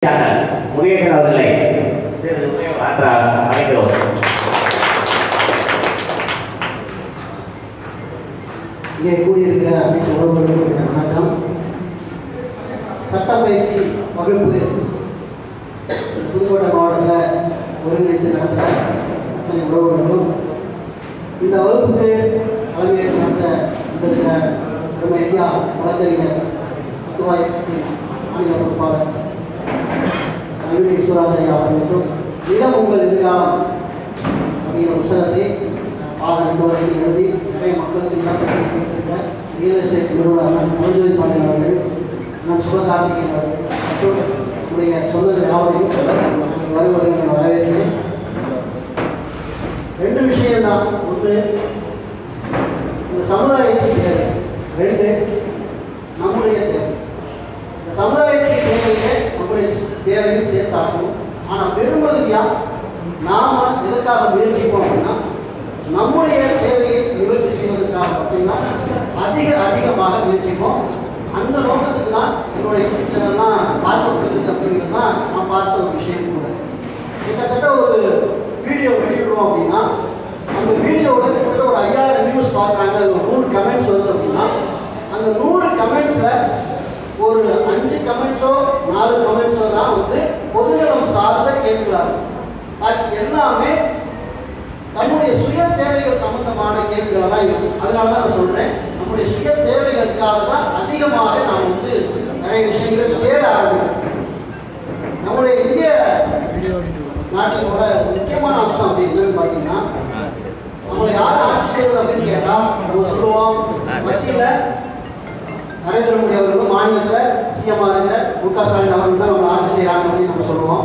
முருகேசன் அவர்களை அழைக்கிறோம். இங்கே கூடியிருக்கிற அனைத்து உறவுகளுக்கும் வணக்கம். சட்டப்பயிற்சி வகுப்பு புதுக்கோட்டை மாவட்டத்தில் ஒருங்கிணைத்து நடந்த அத்தனை உறவுகளுக்கும் இந்த வகுப்புக்கு தலைமையேற்று நடந்த இருக்கிற அருமை ஐயா வழக்கறிஞர் அத்துவாயத்தின் மாநில பொறுப்பாளர் நவீன ஈஸ்வராஜையா அவர்களுக்கும் இளம் உங்கள் எதிர்காலம் அப்படிங்கிற புத்தகத்தை பாகம் 2 வரைக்கும் எழுதி நிறைய மக்களுக்கு இழப்பட்டிருக்கின்ற ரியல் எஸ்டேட் நிறுவனர் மனோஜோதி பாண்டியன் அவர்கள், நான் சிவகார்த்திகேயன் அவர்கள் மற்றும் உடைய சொந்த யாவரையும் வருவதை வரவேற்கிறேன். 2 விஷயம்தான். ஒன்று, இந்த சமுதாயத்தின் தேவை. 2, நம்முடைய தேவை. இந்த சமுதாயத்தின் தேவையை நம்முடைய தேவையும் சேர்த்தாகணும். ஆனால் பெரும்பகுதியாக நாம் எதற்காக முயற்சிப்போம் அப்படின்னா, நம்முடைய தேவையை நிவர்த்தி செய்வதற்காக பார்த்தீங்கன்னா அதிகமாக முயற்சிப்போம். அந்த நோக்கத்துக்கு தான் என்னுடைய யூடியூப் சேனல்லாம் பார்க்கப்படுது அப்படிங்கிறது தான் நான் பார்த்த ஒரு விஷயம் கூட. கிட்டத்தட்ட ஒரு வீடியோ வெளியிடுறோம் அப்படின்னா, அந்த வீடியோவோட கிட்டத்தட்ட ஒரு 5000 வியூஸ் பார்க்குறாங்க, அது 100 கமெண்ட்ஸ் வருது அப்படின்னா, அந்த 100 கமெண்ட்ஸில் ஒரு 5 கமெண்ட்ஸோ 4 கமெண்ட்ஸோ தான் பொதுநலம் சார்ந்த கேள்விகளாக இருக்கும். பாக்கி எல்லாமே நம்முடைய சுய தேவைகள் சம்பந்தமான கேள்விகளை தான் இருக்கும். அதனால தான் நான் சொல்றேன், நம்முடைய சுய தேவைகளுக்காக தான் அதிகமாக நாம் நிறைய விஷயங்களை தேட ஆரம்பிக்கிறோம். நம்முடைய இந்திய நாட்டினோட முக்கியமான அம்சம் அப்படின்னு பார்த்தீங்கன்னா, நம்மளை யார் ஆட்சி செய்வது அப்படின்னு கேட்டால் நம்ம சொல்லுவோம், மத்தியில் நரேந்திர மோடி அவர்களும் மாநிலத்தில் சிஎம்ஆர் மு.க. ஸ்டாலின் அவர்கள் தான் நம்மளை ஆட்சி செய்கிறாங்க அப்படின்னு நம்ம சொல்லுவோம்.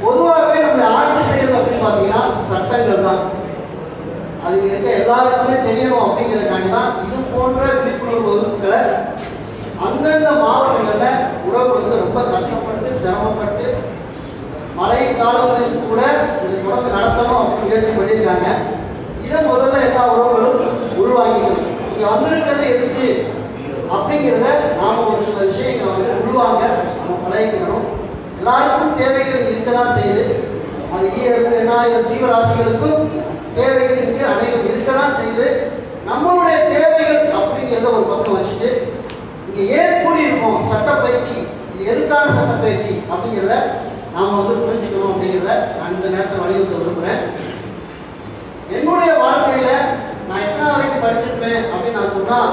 பொதுவாகவே நம்மளை ஆட்சி செய்யறது அப்படின்னு பார்த்தீங்கன்னா சட்டங்கள் தான். அது இருக்க எல்லாருக்குமே தெரியணும் அப்படிங்கிறதுக்காண்டி தான் இது போன்ற விழிப்புணர்வு வகுப்புகளை அந்தந்த மாவட்டங்களில் உறவு ரொம்ப கஷ்டப்பட்டு சிரமப்பட்டு மழை காலங்களில் கூட இதை தொடர்ந்து நடத்தணும் அப்படின்னு முயற்சி பண்ணியிருக்காங்க. இதை முதல்ல எல்லா உறவுகளும் உள்வாங்கிக்கணும். இங்கே வந்திருக்கிறது எதுக்கு அப்படிங்கிறத நாம் ஒரு சில விஷயங்களை உள்வாங்க நம்ம பழகிக்கணும். எல்லாருக்கும் தேவைகள் இருக்க தான் செய்யுது. அது 1000 ஜீவராசிகளுக்கும் தேவைகள் இங்கு அநேகம் இருக்க தான் செய்யுது. நம்மளுடைய தேவைகள் அப்படிங்கிறத ஒரு பக்கம் வச்சுட்டு இங்கே ஏன் கூடியிருக்கோம், சட்டப்பயிற்சி, இது எதுக்கான சட்டப்பயிற்சி அப்படிங்கிறத நாம் புரிஞ்சுக்கணும் அப்படிங்கிறத நான் இந்த நேரத்தில் வலியுறுத்த விரும்புகிறேன். என்னுடைய வாழ்க்கையில் நான் என்ன வரைக்கும் படிச்சிருப்பேன் அப்படின்னு நான் சொன்னால்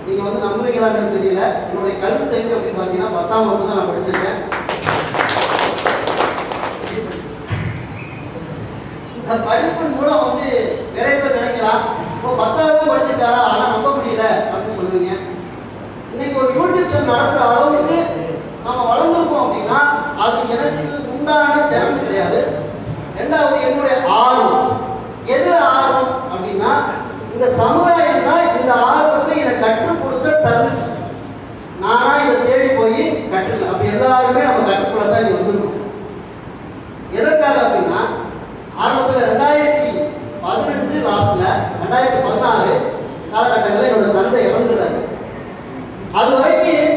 நீங்கள் நம்புவீங்களான்னு தெரியல. என்னுடைய கல்வி தெரிஞ்சு அப்படின்னு பார்த்தீங்கன்னா 10ஆம் வகுப்பு தான் நான் படிச்சிருக்கேன். இந்த படிப்பின் மூலம் நிறைய பேர் நினைக்கலாம், இப்போ 10வது படிச்சிருக்காரா ஆனால் நம்ப முடியல அப்படின்னு சொல்லுவீங்க. இன்னைக்கு ஒரு யூடியூப் சேனல் நடத்துகிற அளவுக்கு நம்ம வளர்ந்துருக்கோம் அப்படின்னா அது எனக்கு உண்டான திறமை கிடையாது. 2வது, என்னுடைய ஆர்வம். எது ஆர்வம் அப்படின்னா, இந்த சமுதாயம் தான் இந்த ஆர்வத்தை எனக்கு கற்றுக் கொடுக்க தருச்சு. நானா இதை தேடி போய் கற்றுக்கல. அப்படி எல்லாருமே நம்ம கற்றுக்கொள்ள தான் இங்கே வந்துருக்கோம். எதற்காக அப்படின்னா, ஆரம்பத்தில் 2015 லாஸ்ட்ல 2016 காலகட்டங்களில் என்னோட தந்தை இறந்துறாரு. அது வரைக்கும்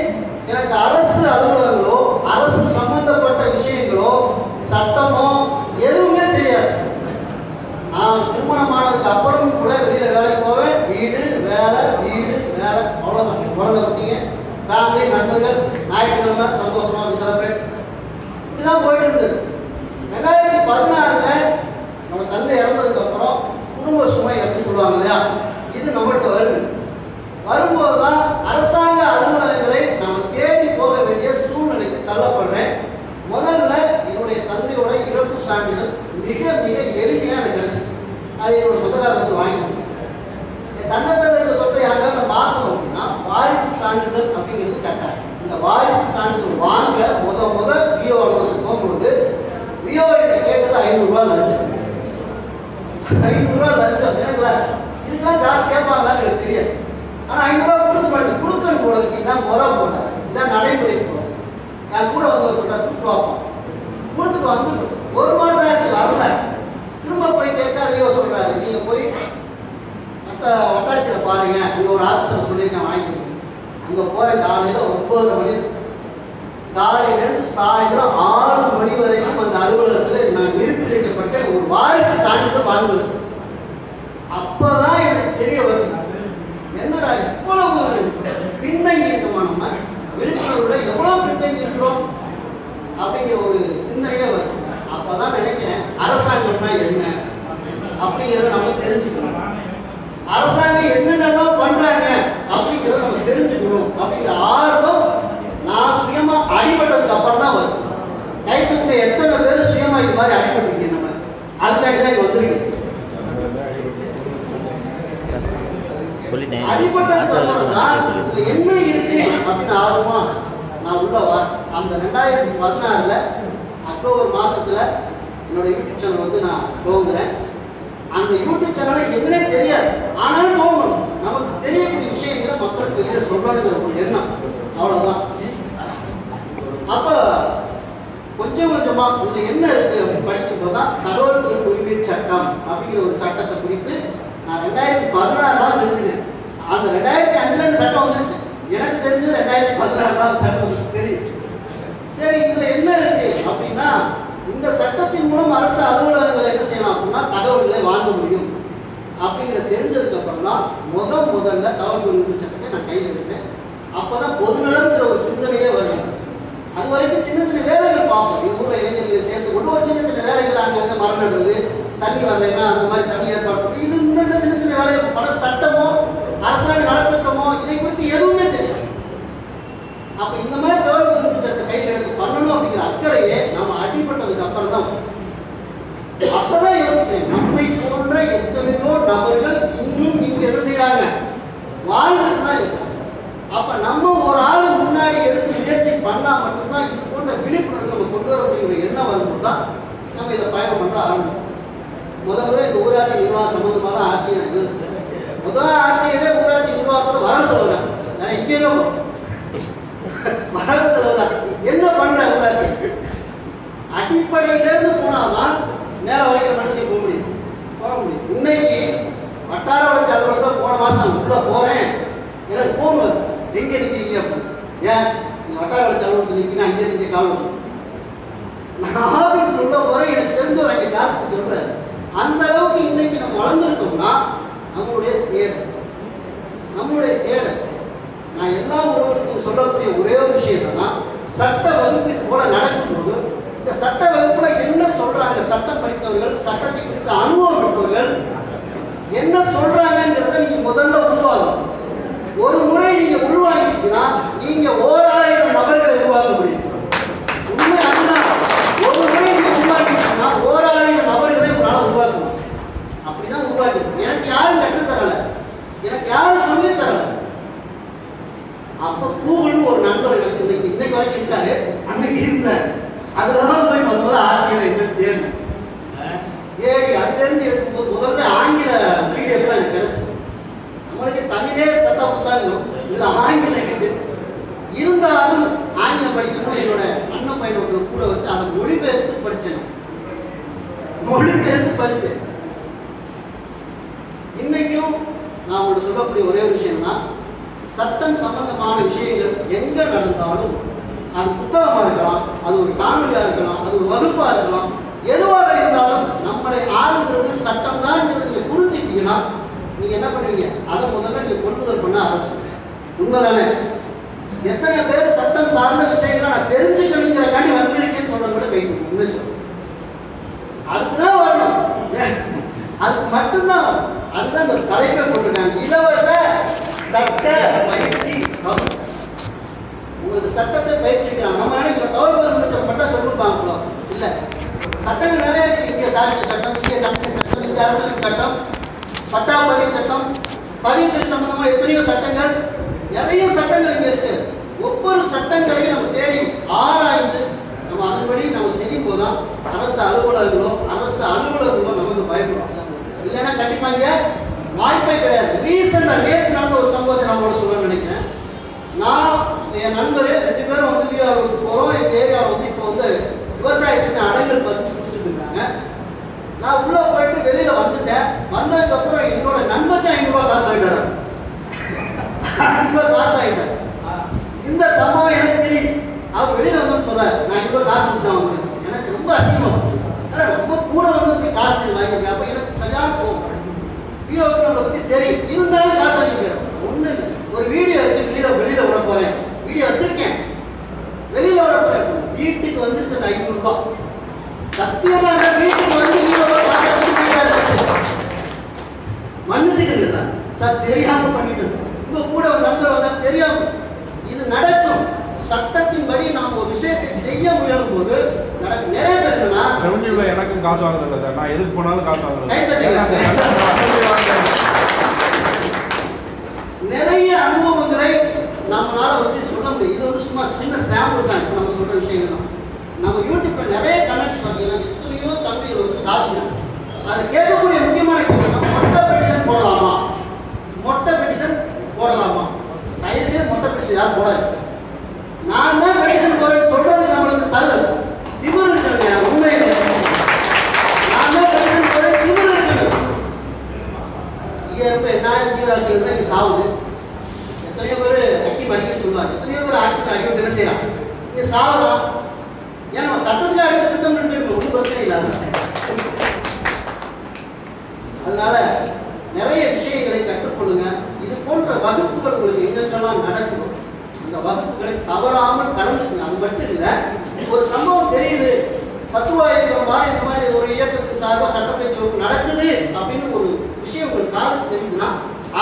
எனக்கு அரசு அலுவலகங்களோ அரசு சம்பந்தப்பட்ட விஷயங்களோ சட்டமோ எதுவுமே தெரியாது. நான் திருமணமானதுக்கு அப்புறமும் கூட வெளியில வேலைக்கு போவேன். வீடு வேலை அவ்வளோதான். குழந்தை குட்டிங்க, ஃபேமிலி, நண்பர்கள், ஞாயிற்றுக்கிழமை சந்தோஷமாக செலிப்ரேட் இப்படிதான் போயிட்டு இருந்தது. 2016 நம்ம தந்தை இறந்ததுக்கு அப்புறம் குடும்ப சுமை எப்படி சொல்லுவாங்க இல்லையா, இது நம்மகிட்ட வரும்போது தான் அரசாங்க அலுவலகங்களை நாம் தேடி போக வேண்டிய சூழ்நிலைக்கு தள்ளப்படுறேன். முதல்ல என்னுடைய தந்தையோட இறப்பு சான்றிதழ் மிக எளிமையாக எனக்கு கிடைச்சிச்சு. அது என்னோட சொந்தக்காரருக்கு வாங்கிக்கணும். என் தந்தை பேர் சொத்தை யாருக்காக மாற்றணும் அப்படின்னா வாரிசு சான்றிதழ் அப்படிங்கிறது கட்டாயம். இந்த வாரிசு சான்றிதழ் வாங்க முத விஓ அலுவலகத்துக்கு போகும்போது விஓ கேட்டது 500 ரூபா லஞ்சம். 500 ரூபா லஞ்சம் எனக்குல இதுக்கெல்லாம் ஜாஸ்தி கேட்பாங்களான்னு எனக்கு தெரியாது. ஆனால் 500 ரூபா கொடுக்கணும் போல இருக்கு. இதான் முறை போல, இதான் நடைமுறை போல. என் கூட ஒரு சொல்றாரு, கொடுத்து பார்ப்போம். கொடுத்துட்டு வந்துட்டு 1 மாதம் ஆயிடுச்சு வரல. திரும்ப போய் கேட்க விஓ சொல்றாரு, நீங்க போய் வட்டாட்சியில் பாருங்க, அங்கே ஒரு ஆஃபீஸர் சொல்லியிருக்கேன் வாங்கிக்கணும். அங்கே போகிற காலையில் 9 மணி காலையிலேருந்து சாயந்தரம் 6 மணி வரைக்கும் அந்த அலுவலகத்தில் நான் நிறுத்தி வைக்கப்பட்ட ஒரு வாரிசு சான்றிதழ் வாங்குவது. அப்பதான் எனக்கு தெரிய வருது, என்னடா இவ்வளவு பின்னங்கி இருக்கோமா, நம்ம விழிப்புணர்வுல எவ்வளவு பின்னங்கி இருக்கிறோம் அப்படிங்கிற ஒரு சிந்தனையே வருது. அப்பதான் நினைக்கிறேன், அரசாங்கம்னா என்ன அப்படிங்கிறத நம்ம தெரிஞ்சுக்கணும். அரசாங்கம் என்னென்னலாம் பண்றாங்க அப்படிங்கிறத நம்ம தெரிஞ்சுக்கணும் அப்படிங்கிற ஆர்வம் நான் சுயமா அடிபட்டதுக்கு அப்புறம் தான் வரும். கைத்துக்கு எத்தனை பேர் சுயமா இது மாதிரி அடிபட்டுருக்கீங்க, நம்ம அதுக்காண்டி தான் இங்க வந்துருக்கு. அடிபட்டதுக்கு அப்புறம் தான் இதுல என்ன இருக்கு அப்படின்னு ஆர்வமா நான் உள்ள அந்த 2016 அக்டோபர் மாசத்துல என்னோட யூடியூப் சேனல் வந்து நான் துவங்குறேன். அந்த யூடியூப் சேனலை என்னன்னே தெரியாது, ஆனாலும் துவங்கணும். நமக்கு தெரியக்கூடிய விஷயங்களை மக்களுக்கு வெளியில சொல்லணுங்கிற ஒரு எண்ணம், அவ்வளவுதான். அப்ப கொஞ்சம் கொஞ்சமா இதுல என்ன இருக்கு அப்படின்னு படிக்கும் போதுதான் தகவல் பெறும் உரிமை சட்டம் அப்படிங்கிற ஒரு சட்டத்தை குறித்து நான் 2016 நிறுத்தினேன். அந்த 2005 இந்த சட்டம் வந்துருச்சு. எனக்கு தெரிஞ்சது 2016 சட்டம் தெரியும். சரி, இதுல என்ன இருக்கு அப்படின்னா, இந்த சட்டத்தின் மூலம் அரசு அலுவலகங்கள் என்ன செய்யலாம் அப்படின்னா தகவல்களை வாங்க முடியும் அப்படிங்கிற தெரிஞ்சதுக்கு அப்புறம் தான் முதல்ல தகவல் உரிமை சட்டத்தை நான் கையில் எடுத்தேன். அப்பதான் பொதுநலங்கிற ஒரு சிந்தனையே வருது. அது வரைக்கும் சின்ன சின்ன வேலைகள் பார்ப்போம். எங்க ஊர்ல இளைஞர்களை சேர்த்து கொண்டு ஒரு சின்ன சின்ன வேலைகள் அங்கங்க மரம் நடுறது, தண்ணி வரலைன்னா அந்த மாதிரி தண்ணி ஏற்பாடு, இது இந்த சின்ன சின்ன வேலைகள். பல சட்டமோ அரசாங்க நலத்திட்டமோ இதை குறித்து எதுவுமே தெரியும். அப்ப இந்த மாதிரி தகவல் உரிமை சட்டத்தை கையில் எடுத்து பண்ணணும் அப்படிங்கிற அக்கறையே நம்ம அடிபட்டதுக்கு அப்புறம் தான். அப்பதான் யோசிக்கிறேன், நம்மை போன்ற எத்தனையோ நபர்கள் இன்னும் இங்க என்ன செய்யறாங்க, வாழ்ந்துட்டு தான் இருக்கும். அப்ப நம்ம ஒரு ஆள் முன்னாடி எடுத்து முயற்சி பண்ணா மட்டும்தான் இது போன்ற விழிப்புணர்வு நம்ம கொண்டு வர முடியுங்கிற எண்ணம் வரும்போது தான் நம்ம இதை பயணம் பண்ற ஆரம்பிக்கும். முதல்ல இந்த ஊராட்சி நிர்வாகம் சம்பந்தமா தான் ஆர்டிஐ முதல்ல ஆர்டிஐ ஊராட்சி நிர்வாகத்தோட வர சொல்லுதான். நான் எங்கேயோ வர சொல்லுதான். என்ன பண்ற ஊராட்சி அடிப்படையிலிருந்து போனாதான் மேல வரைக்கும் மனுஷன் போக முடியும். இன்னைக்கு வட்டார வளர்ச்சி அலுவலகத்தில் போன மாசம் உள்ள போறேன், எனக்கு போன் வருது, எங்க இருக்கீங்க அப்படின்னு. ஏன் நீங்க வட்டார வளர்ச்சி அலுவலகத்தில் இருக்கீங்க, அங்கே இருந்தே கால் வரும். நான் ஆபீஸ்ல உள்ள போறேன், எனக்கு தெரிஞ்சவர் எங்க காட்டு சொல்றேன். அந்த அளவுக்கு இன்னைக்கு நம்ம வளர்ந்துருக்கோம்னா நம்மளுடைய தேடல். நான் எல்லா உறவுகளுக்கும் சொல்லக்கூடிய ஒரே ஒரு விஷயம் என்னன்னா, சட்ட வகுப்பு இது போல நடக்கும்போது இந்த சட்ட வகுப்புல என்ன சொல்றாங்க, சட்டம் படித்தவர்கள், சட்டத்தை குறித்த அனுபவம் பெற்றவர்கள் என்ன சொல்றாங்கிறத நீங்க முதல்ல உருவாகும். ஒரு முறை நீங்க உருவாக்கிட்டீங்கன்னா நீங்க 1000 நபர்களை உருவாக்க முடியும். உண்மை அதுதான். ஒரு முறை நீங்க உருவாக்கிட்டீங்கன்னா 1000 நபர்களை உங்களால உருவாக்கணும். அப்படிதான் உருவாக்கணும். எனக்கு யாரும் கற்றுத் தரல, எனக்கு யாரும் சொல்லி தரல. அப்ப கூகுள்னு ஒரு நண்பர் எனக்கு இன்னைக்கு வரைக்கும் இருக்காரு, அன்னைக்கு இருந்தார். அதுலதான் போய் முதல்ல ஆங்கில தேடி அதுல இருந்து எடுக்கும்போது முதல்ல ஆங்கில வீடியோக்கள் எனக்கு கிடைச்சது. நம்மளுக்கு தமிழே தத்தா புத்தாங்க, இது ஆங்கிலம் இருக்கு. இருந்தாலும் ஆங்கிலம் படிக்கணும். என்னோட அண்ணன் பையனோட கூட வச்சு அதை மொழிபெயர்த்து படிச்சேன். இன்னைக்கும் நான் உங்களுக்கு சொல்லக்கூடிய ஒரே விஷயம்னா, சட்டம் சம்பந்தமான விஷயங்கள் எங்க நடந்தாலும் அது புத்தகமா இருக்கலாம், அது ஒரு காணொலியா இருக்கலாம், அது ஒரு வகுப்பா இருக்கலாம், எதுவாக இருந்தாலும் நம்மளை ஆளுகிறது சட்டம் தான் நீங்க புரிஞ்சுக்கிட்டீங்கன்னா நீங்க என்ன பண்ணுவீங்க, அதை முதல்ல நீங்க கொள்முதல் பண்ண ஆரம்பிச்சுங்க. உண்மைதானே? எத்தனை பேர் சட்டம் சார்ந்த விஷயங்களை நான் தெரிஞ்சுக்கணுங்கிறக்காண்டி வந்திருக்கேன்னு சொல்றத விட போயிட்டு உண்மை சொல்றேன். அதுக்குதான் வரணும், அதுக்கு மட்டும்தான். அதுதான் இந்த தலைப்பை போட்டிருக்காங்க, இலவச சட்ட பயிற்சி. உங்களுக்கு சட்டத்தை பயிற்சிக்கிறாங்க. நம்ம நினைக்கிற தகவல் மட்டும் சொல்லிருப்பாங்களோ? இல்ல, சட்டங்கள் நிறைய இருக்கு. இந்திய சாட்சி சட்டம், இந்திய சட்டம், இந்திய அரசியல் சட்டம், பட்டா பதிவு சட்டம், பதிவு சம்பந்தமா எத்தனையோ சட்டங்கள், நிறைய சட்டங்கள் இங்க இருக்கு. ஒவ்வொரு சட்டங்களையும் நம்ம தேடி ஆராய்ந்து நம்ம அதன்படி நம்ம செய்யும் போதுதான் அரசு அலுவலர்களோ நமக்கு பயப்படும். இல்லைன்னா கண்டிப்பா இங்க வாய்ப்பே கிடையாது. ரீசெண்டா நேற்று நடந்த ஒரு சம்பவத்தை நம்மளோட சொல்ல நினைக்கிறேன். நான் என் நண்பர் 2 பேரும் வந்து விஆருக்கு போறோம். எங்க ஏரியாவில் வந்து இப்போ வந்து விவசாயத்துக்கு அடங்கல் பதிச்சு கொடுத்துட்டு இருக்காங்க. நான் உள்ள போயிட்டு வெளியில வந்துட்டேன். வந்ததுக்கு அப்புறம் என்னோட நண்பருக்கு 500 ரூபாய் காசு வாங்கிட்டாரு. 500 ரூபாய் காசு வாங்கிட்டாரு. இந்த சம்பவம் எனக்கு தெரியும். அவர் வெளியில வந்து சொல்றாரு, நான் இவ்வளோ காசு கொடுத்தேன் உங்களுக்கு. எனக்கு ரொம்ப அசிங்கம். ஏன்னா ரொம்ப கூட வந்து இப்படி காசு வாங்கிருக்கேன். அப்போ எனக்கு சரியான போகும். விஓக்கு நம்மளை பற்றி தெரியும், இருந்தாலும் காசு வாங்கிக்கிறோம். ஒன்றும் இல்லை, ஒரு வீடியோ இருக்கு, வெளியில விட போறேன், வீடியோ வச்சிருக்கேன், வெளியில விட போறேன். வீட்டுக்கு வந்துச்சு அந்த 500 ரூபாய். சத்தியமாக வீட்டுக்கு வந்து மன்னிச்சுக்கிறீங்க சார், சார் தெரியாம பண்ணிட்டது. உங்க கூட ஒரு நண்பர் வந்தா தெரியாம. இது நடக்கும். சட்டத்தின்படி நாம் ஒரு விஷயத்தை செய்ய முயலும் போது நடக்கும். நிறைய பேர் என்னன்னா, எனக்கும் காசு வாங்குறது சார், நான் எதுக்கு போனாலும் காசு வாங்குறது. நிறைய அனுபவங்களை நம்மளால வந்து சொல்ல முடியும். இது வந்து சும்மா சின்ன சாம்பிள் தான். நம்ம சொல்ற விஷயங்கள் தான். நம்ம யூடியூப்ல நிறைய கமெண்ட்ஸ் பார்த்தீங்கன்னா எத்தனையோ தம்பிகள் வந்து சாதிக்கிறாங்க. அது கேட்கக்கூடிய முக்கியமான கேள்வி, மொட்டை பெட்டிஷன் போடலாமா? மொட்டை பெட்டிஷன் போடலாமா? தயவுசெய்து மொட்டை பெட்டிஷன் யாரும் போடாது. நான் தான் பெட்டிஷன் போறேன்னு சொல்றது நம்மளுக்கு தகவல் திமிர் இருக்கிறதுங்க. உண்மையில நான் தான் பெட்டிஷன் போறேன், திமிர் இருக்கிறது. இப்போ என்ன ஜீவராசிகள் தான் இங்கே சாவுது. எத்தனையோ பேர் அக்கி அடிக்கடி சொல்லுவாங்க, எத்தனையோ பேர் ஆக்சிடென்ட் அடிக்கடி என்ன செய்யலாம், இங்கே சாவலாம். ஏன்னா சட்டத்துக்கு அடிக்கடி சுத்தம் இருக்கு, ஒன்றும் பிரச்சனை இல்லாத. அதனால நிறைய விஷயங்களை கற்றுக்கொள்ளுங்க. இது போன்ற வகுப்புகள் உங்களுக்கு எங்கெங்கெல்லாம் நடக்கும், அந்த வகுப்புகளை தவறாமல் கலந்துக்குங்க. அது மட்டும் இல்லை, ஒரு சம்பவம் தெரியுது, 10 ரூபாய் இந்த மாதிரி ஒரு இயக்கத்தின் சார்பாக சட்டப்பயிற்சி வகுப்பு நடக்குது அப்படின்னு ஒரு விஷயம் உங்களுக்கு காதுக்கு தெரியுதுன்னா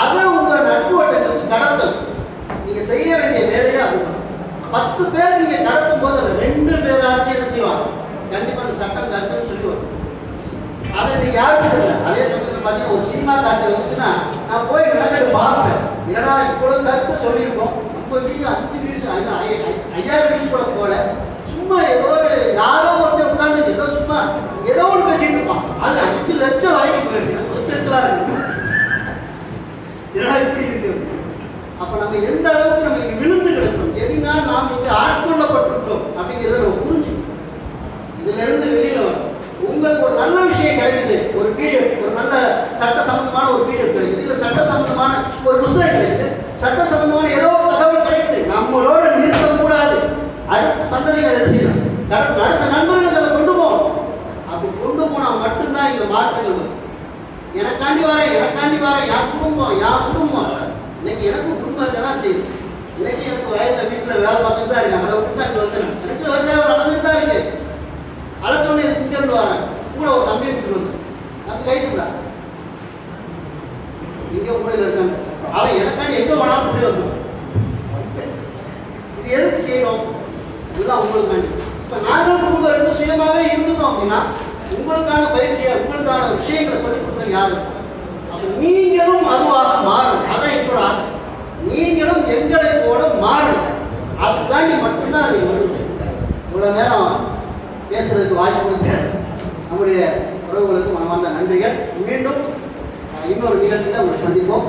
அதை உங்க நட்பு வட்டத்துக்கு கடத்தணும். நீங்க செய்ய வேண்டிய வேலையை அதுதான். 10 பேர் நீங்க கடத்தும் போது அந்த 2 பேராச்சும் என்ன செய்வாங்க, கண்டிப்பா அந்த சட்டம் கருத்துன்னு சொல்லுவாங்க. அதை நீங்க யாருக்கும் தெரியல. அதே சமயத்தில் பார்த்தீங்கன்னா ஒரு சினிமா காட்சி வந்துச்சுன்னா நான் போய் விளையாட்டு பார்ப்பேன். ஏன்னா இவ்வளவு கருத்து சொல்லியிருக்கோம், 5 வீடியோ 5 வியூஸ் 5000 வியூஸ் கூட போல, சும்மா ஏதோ ஒரு யாரோ வந்து உட்கார்ந்து ஏதோ சும்மா ஏதோ ஒன்று பேசிட்டு இருப்பான். அது 5 லட்சம் வரைக்கும் போயிருக்கேன். ஒத்துக்கலாம் இருக்கு. இதெல்லாம் இப்படி இருக்கு. அப்ப நம்ம எந்த அளவுக்கு நம்ம இங்க விழுந்து கிடக்கிறோம், எதுனா நாம் இங்க ஆட்கொள்ளப்பட்டிருக்கிறோம் அப்படிங்கிறத நம்ம புரிஞ்சுக்கணும். இதுல இருந்து வெளியில வரும். உங்களுக்கு ஒரு நல்ல விஷயம் கிடைக்குது, ஒரு வீடியோ, ஒரு நல்ல சட்ட சம்பந்தமான ஒரு வீடியோ கிடைக்குது, இல்ல சட்ட சம்பந்தமான ஒரு புத்தகம் கிடைக்குது, சட்ட சம்பந்தமான ஏதோ ஒரு தகவல் கிடைக்குது, நம்மளோட நிறுத்தம் கூடாது. அடுத்த சந்ததிகள் அதை செய்யணும், அடுத்த நண்பர்களுக்கு அதை கொண்டு போகணும். அப்படி கொண்டு போனா மட்டும்தான் இங்க மாற்றங்கள் வரும். எனக்காண்டி வரேன், என் குடும்பம். இன்னைக்கு எனக்கும் குடும்பம் இருக்கதான் செய்யுது. இன்னைக்கு எனக்கு வயல்ல வீட்டுல வேலை பார்த்துட்டு தான் இருக்காங்க. அதை விட்டு அங்கே வந்துடும். எனக்கு விவசாயம் நடந்துட்டு தான் இருக்கு. அழைச்சோன்னே இங்க இருந்து வரேன், கூட ஒரு தம்பியை விட்டு வந்து தம்பி கைட்டுடா இங்க உங்களில் இருக்காங்க. அவன் எனக்காண்டி எங்க வேணாலும் கூட வந்துடும். இது எதுக்கு செய்யறோம்? இதுதான் உங்களுக்காண்டி. இப்ப நாங்களும் குடும்பம் ரெண்டு சுயமாவே இருந்துட்டோம் அப்படின்னா உங்களுக்கான பயிற்சியை, உங்களுக்கான விஷயங்களை சொல்லிக் கொடுக்குற யாரு? அப்ப நீங்களும் அதுவாக மாறும். அதான் என்னோட ஆசை. நீங்களும் எங்களை போல மாறும். அதுக்காண்டி மட்டும்தான் அது வருது. இவ்வளவு நேரம் பேசுறதுக்கு வாய்ப்பு கொடுத்த நம்முடைய உறவுகளுக்கு மனமார்ந்த நன்றிகள். மீண்டும் இன்னொரு நிகழ்ச்சியில் உங்களை சந்திப்போம்.